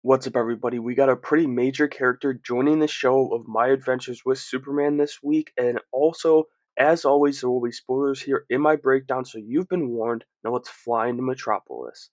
What's up, everybody? We got a pretty major character joining the show of My Adventures with Superman this week, and also, as always, there will be spoilers here in my breakdown, so you've been warned. Now let's fly into Metropolis.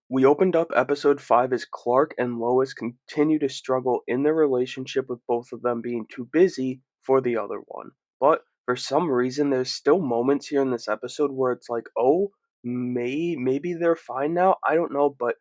We opened up episode 5 as Clark and Lois continue to struggle in their relationship, with both of them being too busy for the other one. But for some reason, there's still moments here in this episode where it's like, oh, maybe they're fine now. I don't know, but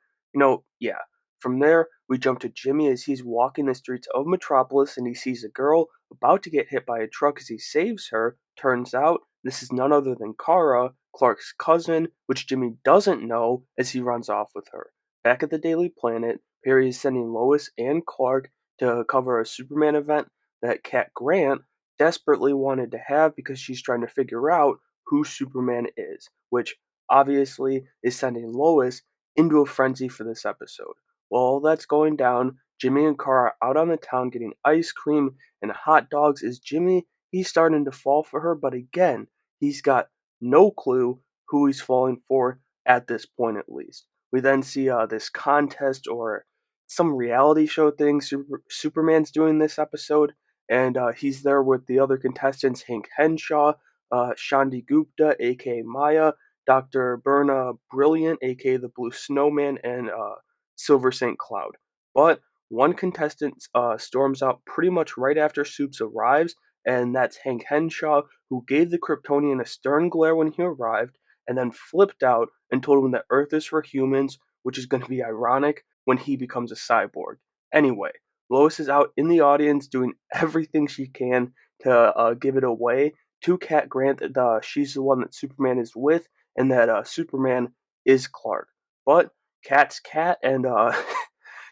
yeah. From there, we jump to Jimmy as he's walking the streets of Metropolis and he sees a girl about to get hit by a truck. As he saves her, turns out this is none other than Kara, Clark's cousin, which Jimmy doesn't know as he runs off with her. Back at the Daily Planet, Perry is sending Lois and Clark to cover a Superman event that Cat Grant desperately wanted to have because she's trying to figure out who Superman is, which obviously is sending Lois into a frenzy for this episode. While all that's going down, Jimmy and Kara are out on the town getting ice cream and hot dogs. As Jimmy, he's starting to fall for her, but again, he's got no clue who he's falling for at this point, at least. We then see this contest or some reality show thing Superman's doing this episode, and he's there with the other contestants: Hank Henshaw, Shandi Gupta, aka Maya, Dr. Berna Brilliant, aka the Blue Snowman, and Silver St. Cloud. But one contestant storms out pretty much right after Soups arrives, and that's Hank Henshaw, who gave the Kryptonian a stern glare when he arrived, and then flipped out and told him that Earth is for humans, which is going to be ironic when he becomes a cyborg. Anyway, Lois is out in the audience doing everything she can to give it away to Cat Grant that she's the one that Superman is with, and that Superman is Clark. But Cat's Cat, and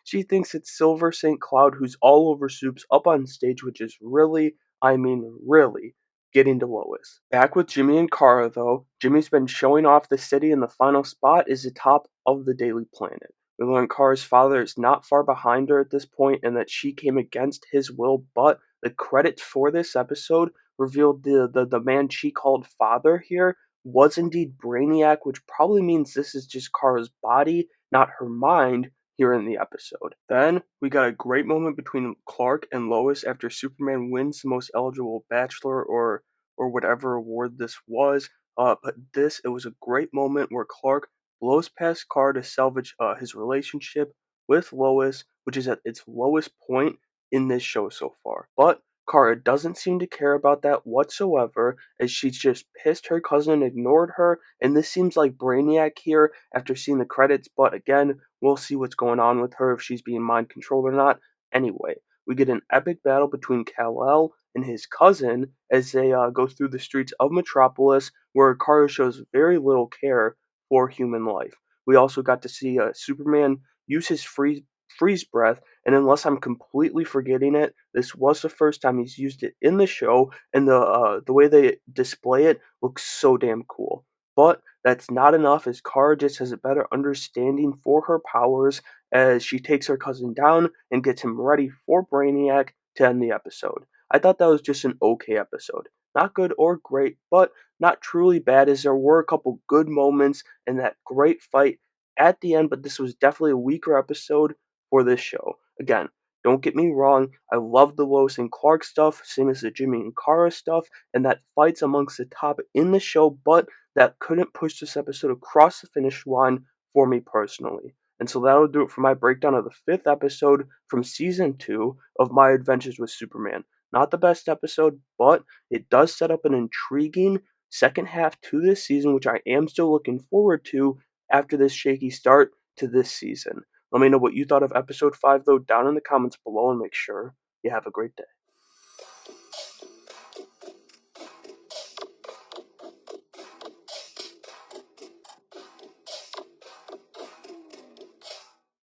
she thinks it's Silver St. Cloud who's all over Soups up on stage, which is really, I mean really, getting to Lois. Back with Jimmy and Kara, though, Jimmy's been showing off the city, and the final spot is the top of the Daily Planet. We learn Kara's father is not far behind her at this point, and that she came against his will, but the credits for this episode revealed the man she called father here was indeed Brainiac, which probably means this is just Kara's body, not her mind, here in the episode. Then we got a great moment between Clark and Lois after Superman wins the most eligible bachelor or whatever award this was. But it was a great moment where Clark blows past Kara to salvage his relationship with Lois, which is at its lowest point in this show so far. But Kara doesn't seem to care about that whatsoever, as she's just pissed her cousin ignored her, and this seems like Brainiac here after seeing the credits, but again, we'll see what's going on with her, if she's being mind controlled or not. Anyway, we get an epic battle between Kal-El and his cousin as they go through the streets of Metropolis, where Kara shows very little care for human life. We also got to see Superman use his freeze breath, and unless I'm completely forgetting it, this was the first time he's used it in the show, and the way they display it looks so damn cool. But that's not enough, as Kara just has a better understanding for her powers as she takes her cousin down and gets him ready for Brainiac to end the episode. I thought that was just an okay episode. Not good or great, but not truly bad, as there were a couple good moments and that great fight at the end, but this was definitely a weaker episode for this show. Again, don't get me wrong, I love the Lois and Clark stuff, same as the Jimmy and Kara stuff, and that fight's amongst the top in the show, but that couldn't push this episode across the finish line for me personally. And so that'll do it for my breakdown of the 5th episode from season 2 of My Adventures with Superman. Not the best episode, but it does set up an intriguing second half to this season, which I am still looking forward to after this shaky start to this season. Let me know what you thought of episode 5, though, down in the comments below, and make sure you have a great day.